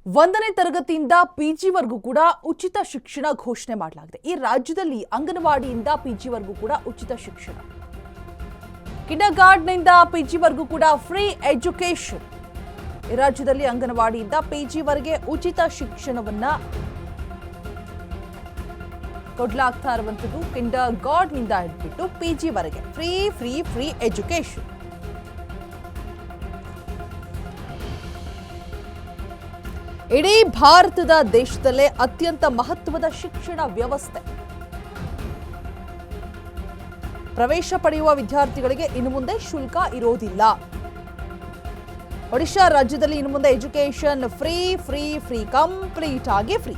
ಒಂದನೇ ತರಗತಿಯಿಂದ ಪಿಜಿವರೆಗೂ ಕೂಡ ಉಚಿತ ಶಿಕ್ಷಣ ಘೋಷಣೆ ಮಾಡಲಾಗಿದೆ. ಈ ರಾಜ್ಯದಲ್ಲಿ ಅಂಗನವಾಡಿಯಿಂದ ಪಿಜಿವರೆಗೂ ಕೂಡ ಉಚಿತ ಶಿಕ್ಷಣ, ಕಿಂಡರ್ಗಾರ್ಟನ್ನಿಂದ ಪಿಜಿವರೆಗೂ ಕೂಡ ಫ್ರೀ ಎಜುಕೇಶನ್. ಈ ರಾಜ್ಯದಲ್ಲಿ ಅಂಗನವಾಡಿಯಿಂದ ಪಿಜಿವರೆಗೆ ಉಚಿತ ಶಿಕ್ಷಣವನ್ನ ಕೊಡಲಾಗ್ತಾ ಇರುವಂತದ್ದು. ಕಿಂಡರ್ಗಾರ್ಟನ್ನಿಂದ ಹಿಡಿದ್ಬಿಟ್ಟು ಪಿಜಿವರೆಗೆ ಫ್ರೀ ಫ್ರೀ ಫ್ರೀ ಎಜುಕೇಶನ್. ಇಡೀ ಭಾರತದ ದೇಶದಲ್ಲೇ ಅತ್ಯಂತ ಮಹತ್ವದ ಶಿಕ್ಷಣ ವ್ಯವಸ್ಥೆ. ಪ್ರವೇಶ ಪಡೆಯುವ ವಿದ್ಯಾರ್ಥಿಗಳಿಗೆ ಇನ್ನು ಮುಂದೆ ಶುಲ್ಕ ಇರೋದಿಲ್ಲ. ಒಡಿಶಾ ರಾಜ್ಯದಲ್ಲಿ ಇನ್ನು ಮುಂದೆ education free free free complete ಆಗಿ ಫ್ರೀ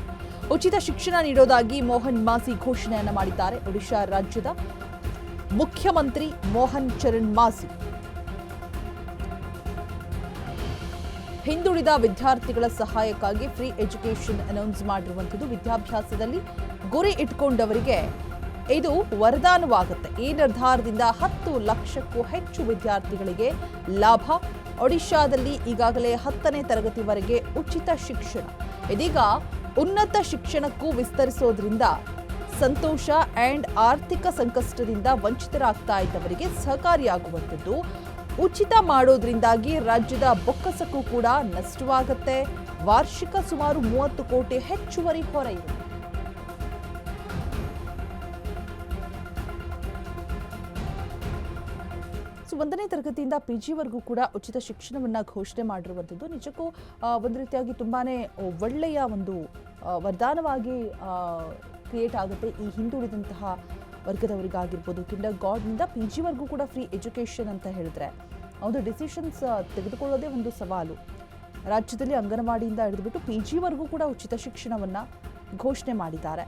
ಉಚಿತ ಶಿಕ್ಷಣ ನೀಡೋದಾಗಿ ಮೋಹನ್ ಮಾಸಿ ಘೋಷಣೆಯನ್ನ ಮಾಡಿದ್ದಾರೆ. ಒಡಿಶಾ ರಾಜ್ಯದ ಮುಖ್ಯಮಂತ್ರಿ ಮೋಹನ್ ಚರಣ್ ಮಾಸಿ ಹಿಂದುಳಿದ ವಿದ್ಯಾರ್ಥಿಗಳ ಸಹಾಯಕ್ಕಾಗಿ ಫ್ರೀ ಎಜುಕೇಶನ್ ಅನೌನ್ಸ್ ಮಾಡಿರುವಂಥದ್ದು. ವಿದ್ಯಾಭ್ಯಾಸದಲ್ಲಿ ಗುರಿ ಇಟ್ಕೊಂಡವರಿಗೆ ಇದು ವರದಾನವಾಗುತ್ತೆ. ಈ ನಿರ್ಧಾರದಿಂದ 10 ಲಕ್ಷಕ್ಕೂ ಹೆಚ್ಚು ವಿದ್ಯಾರ್ಥಿಗಳಿಗೆ ಲಾಭ. ಒಡಿಶಾದಲ್ಲಿ ಈಗಾಗಲೇ 10ನೇ ತರಗತಿವರೆಗೆ ಉಚಿತ ಶಿಕ್ಷಣ ಇದೀಗ ಉನ್ನತ ಶಿಕ್ಷಣಕ್ಕೂ ವಿಸ್ತರಿಸೋದ್ರಿಂದ ಸಂತೋಷ ಅಂಡ್ ಆರ್ಥಿಕ ಸಂಕಷ್ಟದಿಂದ ವಂಚಿತರಾಗ್ತಾ ಇದ್ದವರಿಗೆ ಸಹಕಾರಿಯಾಗುವಂಥದ್ದು. ಉಚಿತ ಮಾಡೋದ್ರಿಂದಾಗಿ ರಾಜ್ಯದ ಬೊಕ್ಕಸಕ್ಕೂ ಕೂಡ ನಷ್ಟವಾಗುತ್ತೆ. ವಾರ್ಷಿಕ ಸುಮಾರು 30 ಕೋಟಿ ಹೆಚ್ಚುವರಿ ಹೊರೆ ಇದೆ. ಒಂದನೇ ತರಗತಿಯಿಂದ ಪಿಜಿವರೆಗೂ ಕೂಡ ಉಚಿತ ಶಿಕ್ಷಣವನ್ನ ಘೋಷಣೆ ಮಾಡಿರುವಂಥದ್ದು ನಿಜಕ್ಕೂ ಒಂದು ರೀತಿಯಾಗಿ ತುಂಬಾನೇ ಒಳ್ಳೆಯ ಒಂದು ವರದಾನವಾಗಿ ಕ್ರಿಯೇಟ್ ಆಗುತ್ತೆ. ಈ ಹಿಂದುಳಿದಂತಹ ವರ್ಗದವರಿಗಾಗಿರ್ಬೋದು, ಕಿಂಡರ್ಗಾರ್ಟನ್ನಿಂದ ಪಿಜಿವರೆಗೂ ಕೂಡ ಫ್ರೀ ಎಜುಕೇಷನ್ ಅಂತ ಹೇಳಿದ್ರೆ ಒಂದು ಡಿಸಿಷನ್ಸ್ ತೆಗೆದುಕೊಳ್ಳೋದೇ ಒಂದು ಸವಾಲು. ರಾಜ್ಯದಲ್ಲಿ ಅಂಗನವಾಡಿಯಿಂದ ಹಿಡಿದುಬಿಟ್ಟು ಪಿಜಿವರೆಗೂ ಕೂಡ ಉಚಿತ ಶಿಕ್ಷಣವನ್ನ ಘೋಷಣೆ ಮಾಡಿದ್ದಾರೆ.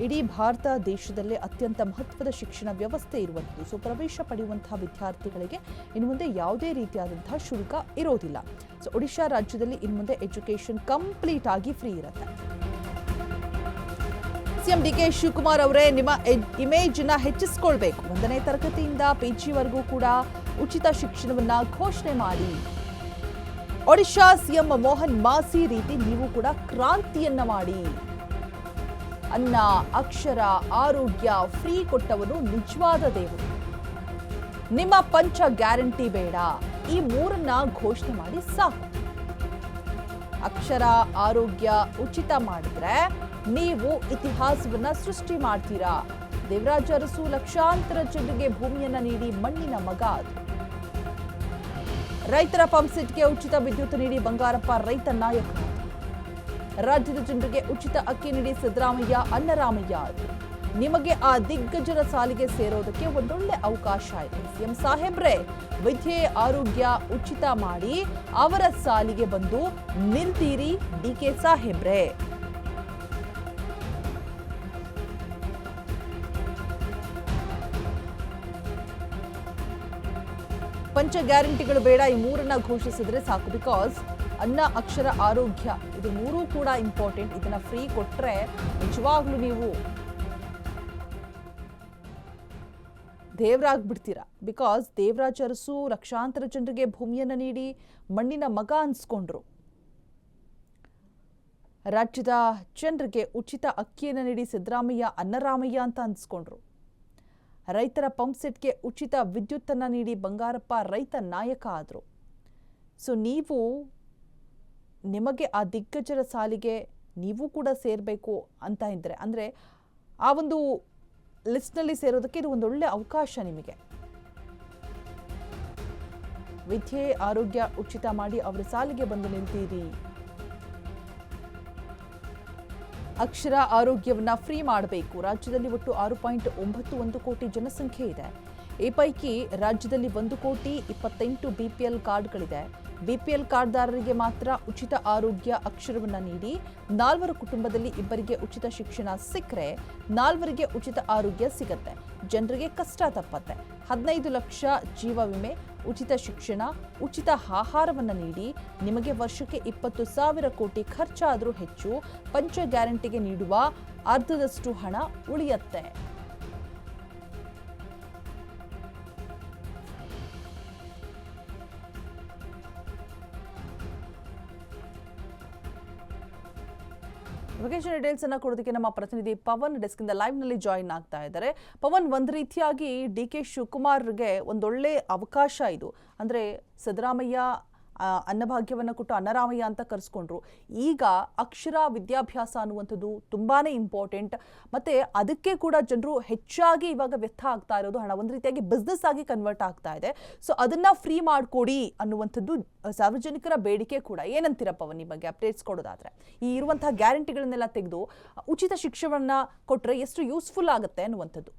ಇಡೀ ಭಾರತ ದೇಶದಲ್ಲೇ ಅತ್ಯಂತ ಮಹತ್ವದ ಶಿಕ್ಷಣ ವ್ಯವಸ್ಥೆ ಇರುವಂಥದ್ದು. ಸೊ ಪ್ರವೇಶ ಪಡೆಯುವಂತಹ ವಿದ್ಯಾರ್ಥಿಗಳಿಗೆ ಇನ್ನು ಮುಂದೆ ಯಾವುದೇ ರೀತಿಯಾದಂತಹ ಶುಲ್ಕ ಇರೋದಿಲ್ಲ. ಸೊ ಒಡಿಶಾ ರಾಜ್ಯದಲ್ಲಿ ಇನ್ನು ಮುಂದೆ ಎಜುಕೇಶನ್ ಕಂಪ್ಲೀಟ್ ಆಗಿ ಫ್ರೀ ಇರುತ್ತೆ. ಸಿಎಂ ಡಿ ಕೆ ಶಿವಕುಮಾರ್ ಅವರೇ, ನಿಮ್ಮ ಇಮೇಜ್ ನ ಹೆಚ್ಚಿಸಿಕೊಳ್ಬೇಕು. 1ನೇ ತರಗತಿಯಿಂದ ಪಿಜಿವರೆಗೂ ಕೂಡ ಉಚಿತ ಶಿಕ್ಷಣವನ್ನ ಘೋಷಣೆ ಮಾಡಿ. ಒಡಿಶಾ ಸಿಎಂ ಮೋಹನ್ ಮಾಸಿ ರೀತಿ ನೀವು ಕೂಡ ಕ್ರಾಂತಿಯನ್ನ ಮಾಡಿ. ಅನ್ನ, ಅಕ್ಷರ, ಆರೋಗ್ಯ ಫ್ರೀ ಕೊಟ್ಟವರು ನಿಜವಾದ ದೇವರು. ನಿಮ್ಮ ಪಂಚ ಗ್ಯಾರಂಟಿ ಬೇಡ, ಈ 3ನ್ನ ಘೋಷಣೆ ಮಾಡಿ ಸಾಕು. ಅಕ್ಷರ, ಆರೋಗ್ಯ ಉಚಿತ ಮಾಡಿದ್ರೆ ನೀವು ಇತಿಹಾಸವನ್ನ ಸೃಷ್ಟಿ ಮಾಡ್ತೀರಾ. ದೇವರಾಜ ಅರಸು ಲಕ್ಷಾಂತರ ಜನರಿಗೆ ಭೂಮಿಯನ್ನ ನೀಡಿ ಮಣ್ಣಿನ ಮಗ ಆದ್ರು. ರೈತರ ಪಂಪ್ಸೆಟ್ಗೆ ಉಚಿತ ವಿದ್ಯುತ್ ನೀಡಿ ಬಂಗಾರಪ್ಪ ರೈತ ನಾಯಕ. ರಾಜ್ಯದ ಜನರಿಗೆ ಉಚಿತ ಅಕ್ಕಿ ನೀಡಿ ಸಿದ್ದರಾಮಯ್ಯ ಅನ್ನರಾಮಯ್ಯ ಆದ್ರು. ನಿಮಗೆ ಆ ದಿಗ್ಗಜರ ಸಾಲಿಗೆ ಸೇರೋದಕ್ಕೆ ಒಂದೊಳ್ಳೆ ಅವಕಾಶ ಇದೆ. ಸಿಎಂ ಸಾಹೇಬ್ರೆ, ವಿದ್ಯೆ ಆರೋಗ್ಯ ಉಚಿತ ಮಾಡಿ ಅವರ ಸಾಲಿಗೆ ಬಂದು ನಿಲ್ತೀರಿ. ಡಿಕೆ ಸಾಹೇಬ್ರೆ, ಪಂಚ ಗ್ಯಾರಂಟಿಗಳು ಬೇಡ, ಈ 3ನ್ನ ಘೋಷಿಸಿದ್ರೆ ಸಾಕು. ಬಿಕಾಸ್ ಅನ್ನ, ಅಕ್ಷರ, ಆರೋಗ್ಯ ಇದು 3 ಕೂಡ ಇಂಪಾರ್ಟೆಂಟ್. ಇದನ್ನ ಫ್ರೀ ಕೊಟ್ರೆ ನಿಜವಾಗ್ಲೂ ನೀವು ದೇವರಾಗ್ಬಿಡ್ತೀರಾ. ಬಿಕಾಸ್ ದೇವರಾಜ ಅರಸು ಲಕ್ಷಾಂತರ ಜನರಿಗೆ ಭೂಮಿಯನ್ನ ನೀಡಿ ಮಣ್ಣಿನ ಮಗ ಅನ್ಸ್ಕೊಂಡ್ರು. ರಾಜ್ಯದ ಜನರಿಗೆ ಉಚಿತ ಅಕ್ಕಿಯನ್ನು ನೀಡಿ ಸಿದ್ದರಾಮಯ್ಯ ಅನ್ನರಾಮಯ್ಯ ಅಂತ ಅನ್ಸ್ಕೊಂಡ್ರು. ರೈತರ ಪಂಪ್ಸೆಟ್ಗೆ ಉಚಿತ ವಿದ್ಯುತ್ತನ್ನು ನೀಡಿ ಬಂಗಾರಪ್ಪ ರೈತ ನಾಯಕ ಆದರು. ಸೊ ನೀವು ನಿಮಗೆ ಆ ದಿಗ್ಗಜರ ಸಾಲಿಗೆ ನೀವು ಕೂಡ ಸೇರಬೇಕು ಅಂತ ಇದ್ದರೆ, ಅಂದರೆ ಆ ಒಂದು ಲಿಸ್ಟ್ನಲ್ಲಿ ಸೇರೋದಕ್ಕೆ ಇದು ಒಂದು ಒಳ್ಳೆ ಅವಕಾಶ ನಿಮಗೆ. ವಿದ್ಯೆ ಆರೋಗ್ಯ ಉಚಿತ ಮಾಡಿ ಅವರ ಸಾಲಿಗೆ ಬಂದು ನಿಲ್ತೀರಿ. ಅಕ್ಷರ ಆರೋಗ್ಯವನ್ನ ಫ್ರೀ ಮಾಡಬೇಕು. ರಾಜ್ಯದಲ್ಲಿ ಒಟ್ಟು 6.91 ಕೋಟಿ ಜನಸಂಖ್ಯೆ ಇದೆ. ಈ ಪೈಕಿ ರಾಜ್ಯದಲ್ಲಿ 1,28,00,000 BPL ಕಾರ್ಡ್ಗಳಿದೆ. BPL ಕಾರ್ಡ್ದಾರರಿಗೆ ಮಾತ್ರ ಉಚಿತ ಆರೋಗ್ಯ ಅಕ್ಷರವನ್ನ ನೀಡಿ 4 ಕುಟುಂಬದಲ್ಲಿ 2 ಉಚಿತ ಶಿಕ್ಷಣ ಸಿಕ್ಕರೆ 4 ಉಚಿತ ಆರೋಗ್ಯ ಸಿಗತ್ತೆ. ಜನರಿಗೆ ಕಷ್ಟ ತಪ್ಪತ್ತೆ. 15 ಲಕ್ಷ ಜೀವ ವಿಮೆ, ಉಚಿತ ಶಿಕ್ಷಣ, ಉಚಿತ ಆಹಾರವನ್ನು ನೀಡಿ ನಿಮಗೆ ವರ್ಷಕ್ಕೆ 20,000 ಕೋಟಿ ಖರ್ಚಾದರೂ ಹೆಚ್ಚು ಪಂಚ ಗ್ಯಾರಂಟಿಗೆ ನೀಡುವ ಅರ್ಧದಷ್ಟು ಹಣ ಉಳಿಯುತ್ತೆ. ವೆಕೇಶನ್ ಡೀಟೇಲ್ಸ್ ಅನ್ನ ಕೊಡೋದಕ್ಕೆ ನಮ್ಮ ಪ್ರತಿನಿಧಿ ಪವನ್ ಡೆಸ್ಕ್ ಇಂದ ಲೈವ್ ನಲ್ಲಿ ಜಾಯಿನ್ ಆಗ್ತಾ ಇದ್ದಾರೆ. ಪವನ್, ಒಂದ್ ರೀತಿಯಾಗಿ ಡಿ.ಕೆ. ಶಿವಕುಮಾರ್ಗೆ ಒಂದೊಳ್ಳೆ ಅವಕಾಶ ಇದು. ಅಂದ್ರೆ ಸಿದ್ದರಾಮಯ್ಯ ಅನ್ನಭಾಗ್ಯವನ್ನು ಕೊಟ್ಟು ಅನ್ನರಾಮಯ್ಯ ಅಂತ ಕರೆಸ್ಕೊಂಡ್ರು. ಈಗ ಅಕ್ಷರ ವಿದ್ಯಾಭ್ಯಾಸ ಅನ್ನುವಂಥದ್ದು ತುಂಬಾನೇ ಇಂಪಾರ್ಟೆಂಟ್. ಮತ್ತೆ ಅದಕ್ಕೆ ಕೂಡ ಜನರು ಹೆಚ್ಚಾಗಿ ಇವಾಗ ವ್ಯರ್ಥ ಆಗ್ತಾ ಇರೋದು ಹಣ ಒಂದು ರೀತಿಯಾಗಿ ಬಿಸ್ನೆಸ್ ಆಗಿ ಕನ್ವರ್ಟ್ ಆಗ್ತಾ ಇದೆ. ಸೊ ಅದನ್ನ ಫ್ರೀ ಮಾಡ್ಕೊಡಿ ಅನ್ನುವಂಥದ್ದು ಸಾರ್ವಜನಿಕರ ಬೇಡಿಕೆ ಕೂಡ. ಏನಂತೀರ ಪವನ್ ಈ ಬಗ್ಗೆ ಅಪ್ಡೇಟ್ಸ್ ಕೊಡೋದಾದ್ರೆ? ಈ ಇರುವಂತಹ ಗ್ಯಾರಂಟಿಗಳನ್ನೆಲ್ಲ ತೆಗೆದು ಉಚಿತ ಶಿಕ್ಷಣವನ್ನ ಕೊಟ್ರೆ ಎಷ್ಟು ಯೂಸ್ಫುಲ್ ಆಗುತ್ತೆ ಅನ್ನುವಂಥದ್ದು.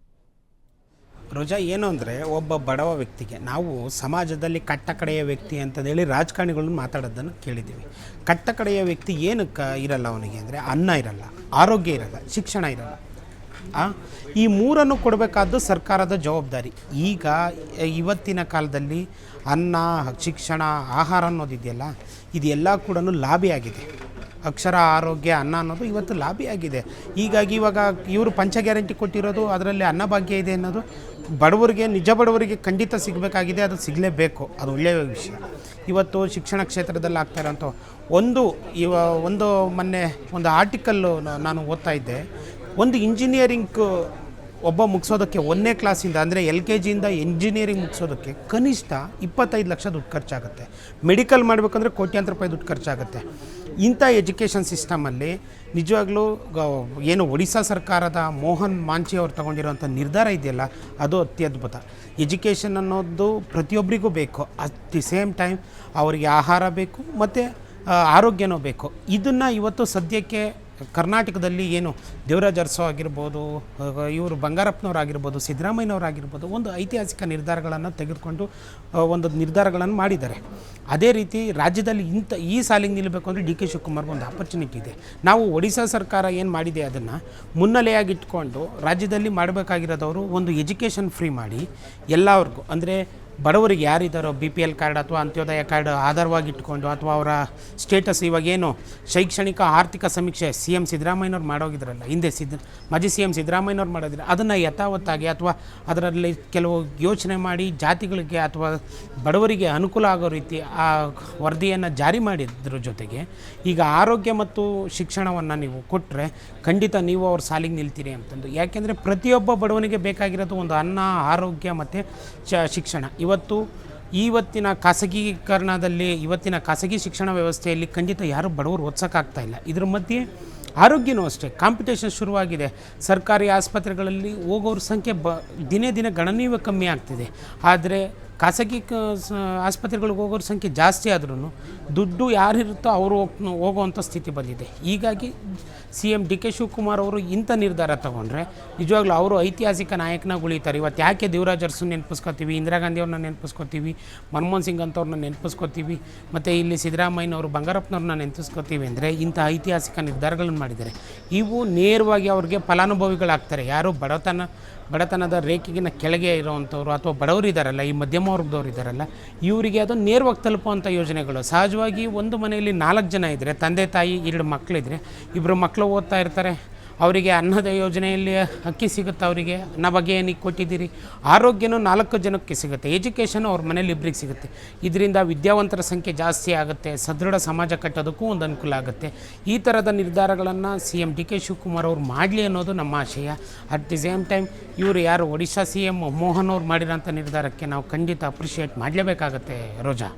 ರೋಜಾ, ಏನು ಅಂದರೆ ಒಬ್ಬ ಬಡವ ವ್ಯಕ್ತಿಗೆ ನಾವು ಸಮಾಜದಲ್ಲಿ ಕಟ್ಟಕಡೆಯ ವ್ಯಕ್ತಿ ಅಂತಂದೇಳಿ ರಾಜಕಾರಣಿಗಳನ್ನ ಮಾತಾಡೋದನ್ನು ಕೇಳಿದ್ದೀವಿ. ಕಟ್ಟಕಡೆಯ ವ್ಯಕ್ತಿ ಏನಕ್ಕೆ ಇರಲ್ಲ ಅವನಿಗೆ ಅಂದರೆ ಅನ್ನ ಇರಲ್ಲ, ಆರೋಗ್ಯ ಇರಲ್ಲ, ಶಿಕ್ಷಣ ಇರಲ್ಲ. ಈ ಮೂರನ್ನು ಕೊಡಬೇಕಾದ್ದು ಸರ್ಕಾರದ ಜವಾಬ್ದಾರಿ. ಈಗ ಇವತ್ತಿನ ಕಾಲದಲ್ಲಿ ಅನ್ನ, ಶಿಕ್ಷಣ, ಆಹಾರ ಅನ್ನೋದಿದೆಯಲ್ಲ, ಇದೆಲ್ಲ ಕೂಡ ಲಾಭಿ ಆಗಿದೆ. ಅಕ್ಷರ, ಆರೋಗ್ಯ, ಅನ್ನ ಅನ್ನೋದು ಇವತ್ತು ಲಾಭಿ ಆಗಿದೆ. ಹೀಗಾಗಿ ಇವಾಗ ಇವರು ಪಂಚ ಗ್ಯಾರಂಟಿ ಕೊಟ್ಟಿರೋದು, ಅದರಲ್ಲಿ ಅನ್ನಭಾಗ್ಯ ಇದೆ ಅನ್ನೋದು ಬಡವರಿಗೆ, ನಿಜ ಬಡವರಿಗೆ ಖಂಡಿತ ಸಿಗಬೇಕಾಗಿದೆ. ಅದು ಸಿಗಲೇಬೇಕು, ಅದು ಒಳ್ಳೆಯ ವಿಷಯ. ಇವತ್ತು ಶಿಕ್ಷಣ ಕ್ಷೇತ್ರದಲ್ಲಿ ಆಗ್ತಾ ಇರೋಂಥ ಒಂದು ಮೊನ್ನೆ ಒಂದು ಆರ್ಟಿಕಲ್ಲು ನಾನು ಓದ್ತಾ ಇದ್ದೆ. ಒಂದು ಇಂಜಿನಿಯರಿಂಗ್ ಒಬ್ಬ ಮುಗಿಸೋದಕ್ಕೆ 1ನೇ ಕ್ಲಾಸಿಂದ ಅಂದರೆ LKGಯಿಂದ ಇಂಜಿನಿಯರಿಂಗ್ ಮುಗಿಸೋದಕ್ಕೆ ಕನಿಷ್ಠ 25 ಲಕ್ಷ ದುಡ್ಡು ಖರ್ಚಾಗುತ್ತೆ. ಮೆಡಿಕಲ್ ಮಾಡಬೇಕಂದ್ರೆ ಕೋಟ್ಯಾಂತರ ರೂಪಾಯಿ ದುಡ್ಡು ಖರ್ಚಾಗುತ್ತೆ. ಇಂಥ ಎಜುಕೇಷನ್ ಸಿಸ್ಟಮಲ್ಲಿ ನಿಜವಾಗ್ಲೂ ಏನು ಒಡಿಶಾ ಸರ್ಕಾರದ ಮೋಹನ್ ಮಾಂಚಿ ಅವರು ತಗೊಂಡಿರೋಂಥ ನಿರ್ಧಾರ ಇದೆಯಲ್ಲ, ಅದು ಅತ್ಯದ್ಭುತ. ಎಜುಕೇಷನ್ ಅನ್ನೋದು ಪ್ರತಿಯೊಬ್ಬರಿಗೂ ಬೇಕು. ಅಟ್ ದಿ ಸೇಮ್ ಟೈಮ್ ಅವರಿಗೆ ಆಹಾರ ಬೇಕು ಮತ್ತು ಆರೋಗ್ಯನೂ ಬೇಕು. ಇದನ್ನು ಇವತ್ತು ಸದ್ಯಕ್ಕೆ ಕರ್ನಾಟಕದಲ್ಲಿ ಏನು ದೇವರಾಜ್ ಅರಸು ಆಗಿರ್ಬೋದು, ಇವರು ಬಂಗಾರಪ್ಪನವರಾಗಿರ್ಬೋದು, ಸಿದ್ದರಾಮಯ್ಯನವರಾಗಿರ್ಬೋದು, ಒಂದು ಐತಿಹಾಸಿಕ ನಿರ್ಧಾರಗಳನ್ನು ತೆಗೆದುಕೊಂಡು ಒಂದು ನಿರ್ಧಾರಗಳನ್ನು ಮಾಡಿದ್ದಾರೆ. ಅದೇ ರೀತಿ ರಾಜ್ಯದಲ್ಲಿ ಈ ಸಾಲಿಗೆ ನಿಲ್ಲಬೇಕು ಅಂದರೆ ಡಿ.ಕೆ. ಶಿವಕುಮಾರ್ಗೆ ಒಂದು ಆಪರ್ಚುನಿಟಿ ಇದೆ. ನಾವು ಒಡಿಶಾ ಸರ್ಕಾರ ಏನು ಮಾಡಿದೆ ಅದನ್ನು ಮುನ್ನೆಲೆಯಾಗಿಟ್ಕೊಂಡು ರಾಜ್ಯದಲ್ಲಿ ಮಾಡಬೇಕಾಗಿರೋದವರು ಒಂದು ಎಜುಕೇಷನ್ ಫ್ರೀ ಮಾಡಿ ಎಲ್ಲವ್ರಿಗೂ, ಅಂದರೆ ಬಡವರಿಗೆ ಯಾರಿದ್ದಾರೋ BPL ಕಾರ್ಡ್ ಅಥವಾ ಅಂತ್ಯೋದಯ ಕಾರ್ಡ್ ಆಧಾರವಾಗಿ ಇಟ್ಕೊಂಡು, ಅಥವಾ ಅವರ ಸ್ಟೇಟಸ್ ಇವಾಗೇನು ಶೈಕ್ಷಣಿಕ ಆರ್ಥಿಕ ಸಮೀಕ್ಷೆ CM ಸಿದ್ದರಾಮಯ್ಯನವ್ರು ಮಾಡೋಗಿದ್ರಲ್ಲ, ಹಿಂದೆ ಮಾಜಿ CM ಸಿದ್ದರಾಮಯ್ಯನವ್ರು ಮಾಡೋದಿಲ್ಲ, ಅದನ್ನು ಯಥಾವತ್ತಾಗಿ ಅಥವಾ ಅದರಲ್ಲಿ ಕೆಲವು ಯೋಚನೆ ಮಾಡಿ ಜಾತಿಗಳಿಗೆ ಅಥವಾ ಬಡವರಿಗೆ ಅನುಕೂಲ ಆಗೋ ರೀತಿ ಆ ವರದಿಯನ್ನು ಜಾರಿ ಮಾಡಿದ್ರ ಜೊತೆಗೆ ಈಗ ಆರೋಗ್ಯ ಮತ್ತು ಶಿಕ್ಷಣವನ್ನು ನೀವು ಕೊಟ್ಟರೆ ಖಂಡಿತ ನೀವು ಅವ್ರ ಸಾಲಿಗೆ ನಿಲ್ತೀರಿ ಅಂತಂದು. ಯಾಕೆಂದರೆ ಪ್ರತಿಯೊಬ್ಬ ಬಡವನಿಗೆ ಬೇಕಾಗಿರೋದು ಒಂದು ಅನ್ನ, ಆರೋಗ್ಯ ಮತ್ತು ಶಿಕ್ಷಣ. ಇವತ್ತಿನ ಖಾಸಗೀಕರಣದಲ್ಲಿ, ಇವತ್ತಿನ ಖಾಸಗಿ ಶಿಕ್ಷಣ ವ್ಯವಸ್ಥೆಯಲ್ಲಿ ಖಂಡಿತ ಯಾರು ಬಡವರು ಓದ್ಸೋಕ್ಕಾಗ್ತಾ ಇಲ್ಲ. ಇದ್ರ ಮಧ್ಯೆ ಆರೋಗ್ಯನೂ ಅಷ್ಟೇ ಕಾಂಪಿಟೇಷನ್ ಶುರುವಾಗಿದೆ. ಸರ್ಕಾರಿ ಆಸ್ಪತ್ರೆಗಳಲ್ಲಿ ಹೋಗೋರ ಸಂಖ್ಯೆ ದಿನೇ ದಿನೇ ಗಣನೀಯ ಕಮ್ಮಿ ಆಗ್ತಿದೆ. ಆದರೆ ಖಾಸಗಿ ಆಸ್ಪತ್ರೆಗಳಿಗೆ ಹೋಗೋರ ಸಂಖ್ಯೆ ಜಾಸ್ತಿ ಆದ್ರೂ ದುಡ್ಡು ಯಾರಿರುತ್ತೋ ಅವರು ಹೋಗುವಂಥ ಸ್ಥಿತಿ ಬಂದಿದೆ. ಹೀಗಾಗಿ CM ಡಿ.ಕೆ. ಶಿವಕುಮಾರ್ ಅವರು ಇಂಥ ನಿರ್ಧಾರ ತಗೊಂಡ್ರೆ ನಿಜವಾಗ್ಲೂ ಅವರು ಐತಿಹಾಸಿಕ ನಾಯಕನಾಗಿ ಉಳಿತಾರೆ. ಇವತ್ತು ಯಾಕೆ ದೇವರಾಜ್ ಅರಸು ನೆನಪಿಸ್ಕೋತೀವಿ, ಇಂದಿರಾ ಗಾಂಧಿ ಅವ್ರನ್ನ ನೆನಪಿಸ್ಕೋತೀವಿ, ಮನಮೋಹನ್ ಸಿಂಗ್ ಅಂತವ್ರನ್ನ ನೆನಪಿಸ್ಕೋತೀವಿ, ಮತ್ತು ಇಲ್ಲಿ ಸಿದ್ದರಾಮಯ್ಯನವರು, ಬಂಗಾರಪ್ಪನವ್ರನ್ನ ನೆನಪಿಸ್ಕೋತೀವಿ ಅಂದರೆ ಇಂಥ ಐತಿಹಾಸಿಕ ನಿರ್ಧಾರಗಳನ್ನು ಮಾಡಿದ್ದಾರೆ. ಇವು ನೇರವಾಗಿ ಅವ್ರಿಗೆ ಫಲಾನುಭವಿಗಳಾಗ್ತಾರೆ. ಯಾರು ಬಡತನದ ರೇಖೆಗಿನ ಕೆಳಗೆ ಇರೋವಂಥವ್ರು ಅಥವಾ ಬಡವರು ಇದ್ದಾರಲ್ಲ, ಈ ಮಧ್ಯಮ ವರ್ಗದವ್ರು ಇದ್ದಾರಲ್ಲ, ಇವರಿಗೆ ಅದು ನೇರವಾಗಿ ತಲುಪುವಂಥ ಯೋಜನೆಗಳು. ಸಹಜವಾಗಿ ಒಂದು ಮನೆಯಲ್ಲಿ 4 ಜನ ಇದ್ದರೆ, ತಂದೆ ತಾಯಿ 2 ಮಕ್ಕಳಿದ್ರೆ, 2 ಮಕ್ಕಳು ಓದ್ತಾ ಇರ್ತಾರೆ, ಅವರಿಗೆ ಅನ್ನದ ಯೋಜನೆಯಲ್ಲಿ ಅಕ್ಕಿ ಸಿಗುತ್ತೆ, ಅವರಿಗೆ ಅನ್ನ ಬಗ್ಗೆ ಏನಕ್ಕೆ ಕೊಟ್ಟಿದ್ದೀರಿ. ಆರೋಗ್ಯನೂ 4 ಜನಕ್ಕೆ ಸಿಗುತ್ತೆ, ಎಜುಕೇಷನ್ ಅವ್ರ ಮನೇಲಿ 2ರಿಗೆ ಸಿಗುತ್ತೆ. ಇದರಿಂದ ವಿದ್ಯಾವಂತರ ಸಂಖ್ಯೆ ಜಾಸ್ತಿ ಆಗುತ್ತೆ, ಸದೃಢ ಸಮಾಜ ಕಟ್ಟೋದಕ್ಕೂ ಒಂದು ಅನುಕೂಲ ಆಗುತ್ತೆ. ಈ ಥರದ ನಿರ್ಧಾರಗಳನ್ನು CM ಡಿ.ಕೆ. ಶಿವಕುಮಾರ್ ಅವರು ಮಾಡಲಿ ಅನ್ನೋದು ನಮ್ಮ ಆಶಯ. ಅಟ್ ದಿ ಸೇಮ್ ಟೈಮ್ ಇವರು ಯಾರು ಒಡಿಶಾ CM ಮೋಹನ್ ಅವ್ರು ಮಾಡಿರೋಂಥ ನಿರ್ಧಾರಕ್ಕೆ ನಾವು ಖಂಡಿತ ಅಪ್ರಿಷಿಯೇಟ್ ಮಾಡಲೇಬೇಕಾಗತ್ತೆ ರೋಜಾ.